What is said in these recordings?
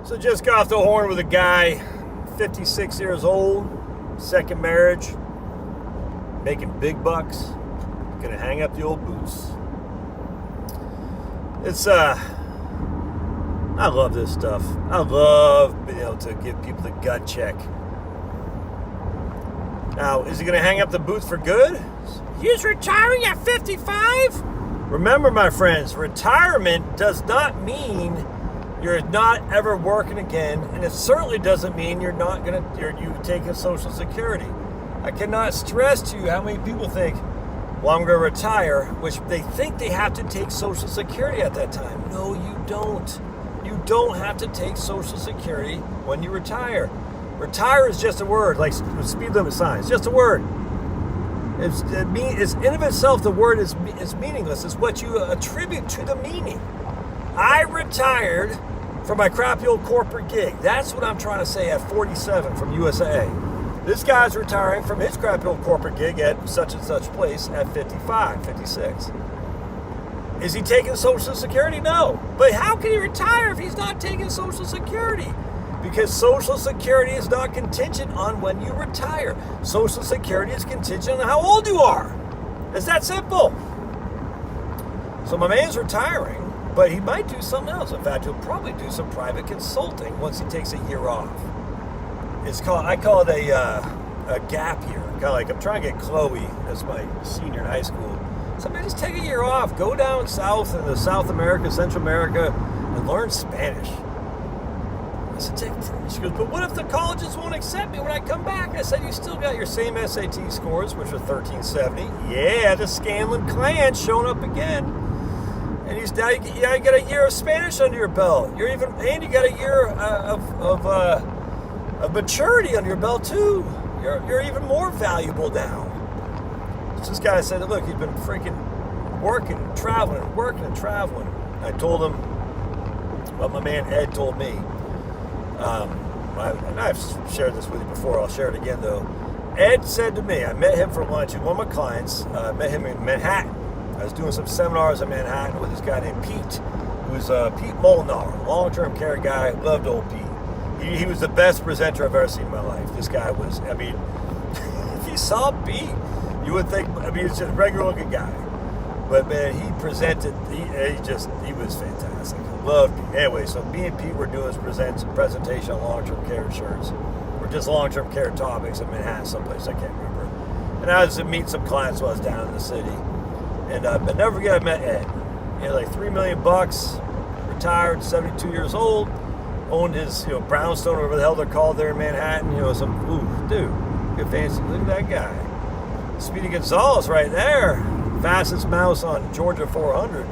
So just got off the horn with a guy, 56 years old, second marriage, making big bucks, gonna hang up the old boots. It's I love this stuff. I love being able to give people the gut check. Now, is he gonna hang up the boots for good? He's retiring at 55? Remember, my friends, retirement does not mean you're not ever working again, and it certainly doesn't mean you're taking Social Security. I cannot stress to you how many people think, well, I'm going to retire, which they think they have to take Social Security at that time. No, you don't. You don't have to take Social Security when you retire. Retire is just a word, like speed limit signs, just a word. It's in of itself, the word is meaningless. It's what you attribute to the meaning. I retired from my crappy old corporate gig. That's what I'm trying to say at 47 from USA. This guy's retiring from his crappy old corporate gig at such and such place at 55, 56. Is he taking Social Security? No. But how can he retire if he's not taking Social Security? Because Social Security is not contingent on when you retire. Social Security is contingent on how old you are. It's that simple. So my man's retiring, but he might do something else. In fact, he'll probably do some private consulting once he takes a year off. I call it a gap year. Kind of like I'm trying to get Chloe as my senior in high school. So man, just take a year off. Go down south into South America, Central America, and learn Spanish. I said, she goes, but what if the colleges won't accept me when I come back? I said, you still got your same SAT scores, which are 1370. Yeah, the Scanlon clan showing up again. And you got a year of Spanish under your belt. You got a year of maturity under your belt too. You're even more valuable now. So this guy said, look, he's been freaking working and traveling. I told him what my man Ed told me. And I've shared this with you before. I'll share it again though. Ed said to me, I met him for lunch. He's one of my clients. I met him in Manhattan. I was doing some seminars in Manhattan with this guy named Pete, who's Pete Molnar, long-term care guy. Loved old Pete. He was the best presenter I've ever seen in my life. This guy was, if you saw Pete, you would think, he's just a regular-looking guy. But man, he presented, he was fantastic. Loved Pete. Anyway, so me and Pete were doing this presentation on long-term care insurance, or just long-term care topics in Manhattan, someplace, I can't remember. And I was to meet some clients while I was down in the city. And but never forget, I met Ed. He had like $3 million, retired, 72 years old, owned his brownstone, whatever the hell they're called there in Manhattan. Dude, good fancy. Look at that guy. Speedy Gonzalez right there, fastest mouse on Georgia 400.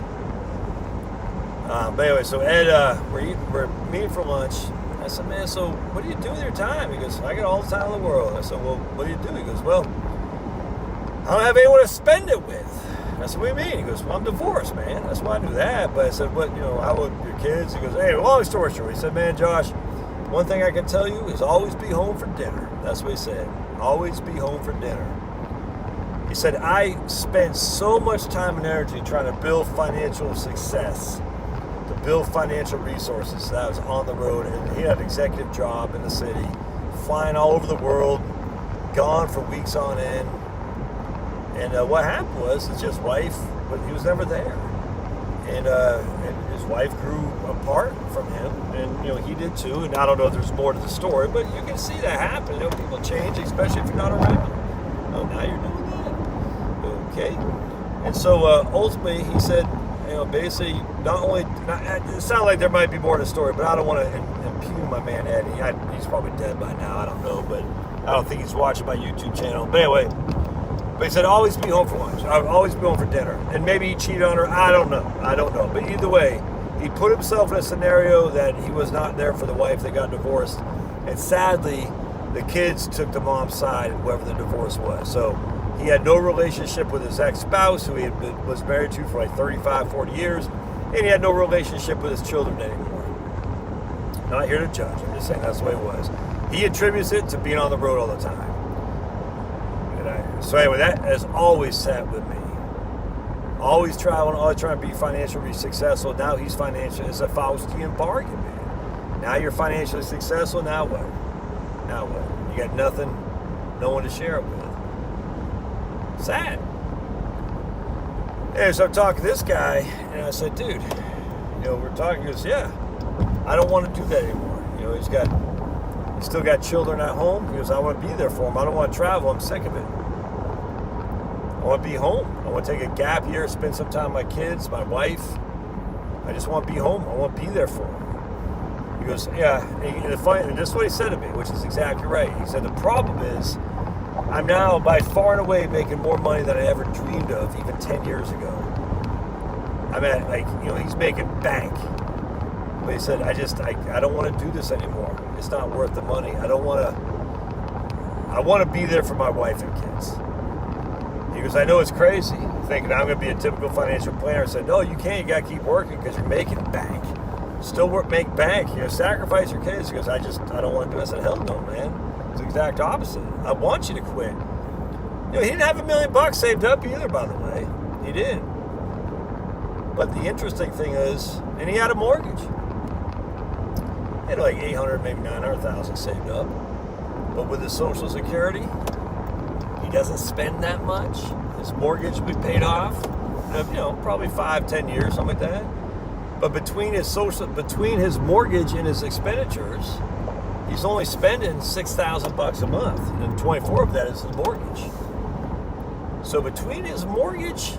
But anyway, so Ed, we're meeting for lunch. I said, man, so what do you do with your time? He goes, I got all the time in the world. I said, well, what do you do? He goes, well, I don't have anyone to spend it with. I said, what do you mean? He goes, well, I'm divorced, man. That's why I do that. But I said, what, how old are your kids? He goes, hey, long story short. He said, man, Josh, one thing I can tell you is always be home for dinner. That's what he said. Always be home for dinner. He said, I spent so much time and energy trying to build financial success, to build financial resources. That I was on the road, and he had an executive job in the city, flying all over the world, gone for weeks on end. And what happened was his wife, he was never there. And his wife grew apart from him, and he did too. And I don't know if there's more to the story, but you can see that happen. People change, especially if you're not around. Oh, now you're doing that. Okay. And so ultimately, he said, basically, it sounds like there might be more to the story, but I don't want to impugn my man Eddie. He's probably dead by now. I don't know, but I don't think he's watching my YouTube channel. But anyway. But he said, always be home for lunch. I'll always be home for dinner. And maybe he cheated on her. I don't know. But either way, he put himself in a scenario that he was not there for the wife that got divorced. And sadly, the kids took the mom's side in whoever the divorce was. So he had no relationship with his ex-spouse, who he was married to for like 35, 40 years. And he had no relationship with his children anymore. Not here to judge. I'm just saying that's the way it was. He attributes it to being on the road all the time. So anyway, that has always sat with me. Always traveling, always trying to be financially successful. Now he's financial. It's a Faustian bargain, man. Now you're financially successful. Now what? Now what? You got nothing, no one to share it with. Sad. Anyway, so I'm talking to this guy, and I said, dude, we're talking. He goes, yeah, I don't want to do that anymore. He's still got children at home. He goes, I want to be there for them. I don't want to travel. I'm sick of it. I want to be home. I want to take a gap year, spend some time with my kids, my wife. I just want to be home. I want to be there for them. He goes, yeah. And this is what he said to me, which is exactly right. He said, the problem is, I'm now by far and away making more money than I ever dreamed of even 10 years ago. I'm at, he's making bank. But he said, I don't want to do this anymore. It's not worth the money. I want to be there for my wife and kids. He goes, I know it's crazy, thinking I'm going to be a typical financial planner. I said, no, you can't. You got to keep working because you're making bank. Still make bank. Sacrifice your kids. He goes, I don't want to do it. I said, hell no, man. It's the exact opposite. I want you to quit. He didn't have $1 million saved up either, by the way. He didn't. But the interesting thing is, and he had a mortgage. He had like $800,000, maybe $900,000 saved up. But with his Social Security, he doesn't spend that much. His mortgage will be paid off, probably 5-10 years, something like that. But between his mortgage and his expenditures, he's only spending $6,000 a month, and 24 of that is his mortgage. So between his mortgage,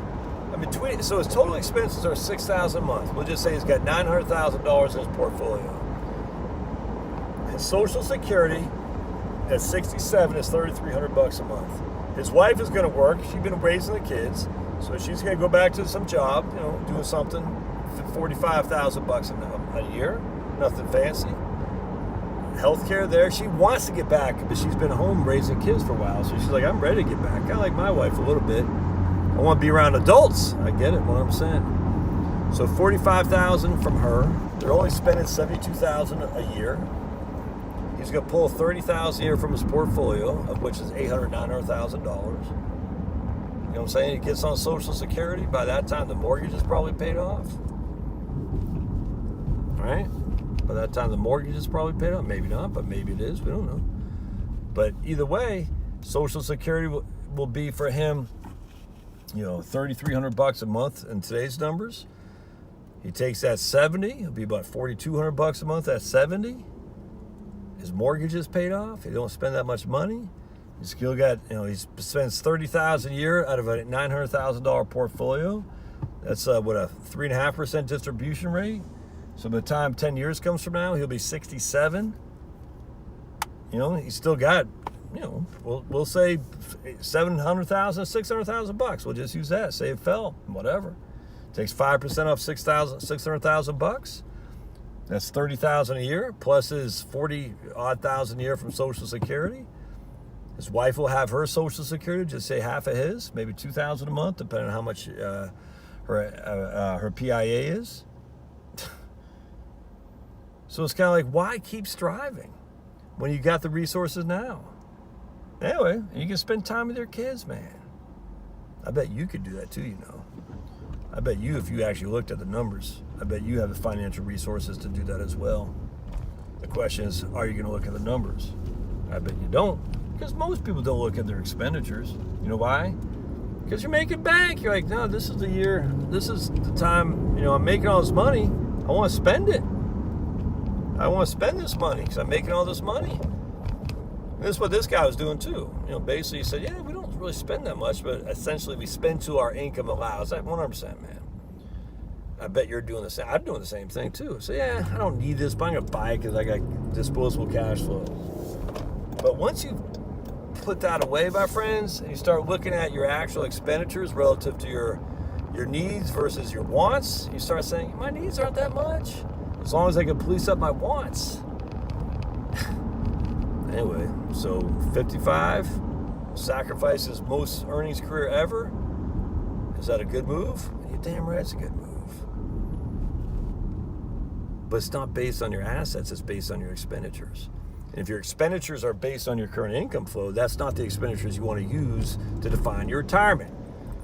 so his total expenses are $6,000 a month. We'll just say he's got $900,000 in his portfolio. His Social Security at 67 is $3,300 a month. His wife is going to work. She's been raising the kids, so she's going to go back to some job, doing something. $45,000 a year, nothing fancy. Healthcare there. She wants to get back, but she's been home raising kids for a while, so she's like, I'm ready to get back. Kind of like my wife a little bit. I want to be around adults. I get it, 100%. So $45,000 from her. They're only spending $72,000 a year. He's going to pull $30,000 a year from his portfolio, of which is $800,000, $900,000. You know what I'm saying? He gets on Social Security. By that time, the mortgage is probably paid off. Right? By that time, the mortgage is probably paid off. Maybe not, but maybe it is. We don't know. But either way, Social Security will be for him, $3,300 a month in today's numbers. He takes that 70. It'll be about $4,200 a month. That's 70. His mortgage is paid off. He don't spend that much money. He's still got, he spends $30,000 a year out of a $900,000 portfolio. That's a 3.5% distribution rate. So by the time 10 years comes from now, he'll be 67. He's still got, we'll say $700,000, $600,000. We'll just use that. Say it fell, whatever. Takes 5% off $600,000. That's $30,000 a year, plus his $40,000 a year from Social Security. His wife will have her Social Security, just say half of his, maybe $2,000 a month, depending on how much her PIA is. So it's kind of like, why keep striving when you got the resources now? Anyway, you can spend time with your kids, man. I bet you could do that too, I bet you, if you actually looked at the numbers, I bet you have the financial resources to do that as well. The question is, are you going to look at the numbers? I bet you don't, because most people don't look at their expenditures. You know why? Because you're making bank. You're like, no, this is the year, this is the time, I'm making all this money. I want to spend it. I want to spend this money because I'm making all this money. And this is what this guy was doing too. Basically he said, yeah, we don't really spend that much, but essentially we spend to our income allows. Like 100%, man. I bet you're doing the same. I'm doing the same thing too. So yeah, I don't need this, but I'm going to buy it because I got disposable cash flow. But once you put that away, my friends, and you start looking at your actual expenditures relative to your needs versus your wants, you start saying, my needs aren't that much. As long as I can police up my wants. Anyway, so 55, sacrifice his most earnings career ever. Is that a good move? You're damn right it's a good move. But it's not based on your assets, it's based on your expenditures. And if your expenditures are based on your current income flow, that's not the expenditures you want to use to define your retirement.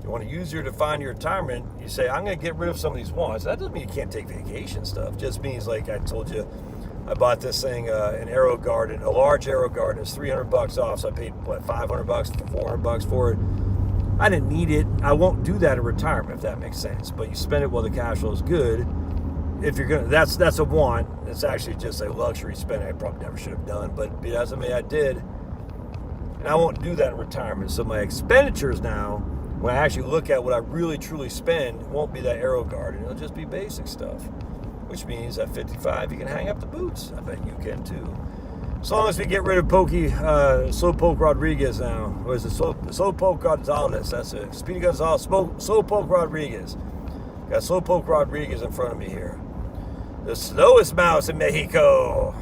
You want to use your define your retirement, you say, I'm going to get rid of some of these wants. That doesn't mean you can't take vacation stuff. It just means, like I told you, I bought this thing, an Arrow Garden, a large Arrow Garden. It's $300 off, so I paid, what, $500, $400 for it. I didn't need it. I won't do that in retirement, if that makes sense. But you spend it while the cash flow is good. If you're gonna, that's a want. It's actually just a luxury spending I probably never should have done, but be that as it may, I did. And I won't do that in retirement. So my expenditures now, when I actually look at what I really truly spend, it won't be that Arrow Garden. It'll just be basic stuff. Which means at 55, you can hang up the boots. I bet you can too. As long as we get rid of Slowpoke Rodriguez now. Or is it Slowpoke Gonzalez? That's it. Speedy Gonzalez, Slowpoke Rodriguez. Got Slowpoke Rodriguez in front of me here. The slowest mouse in Mexico.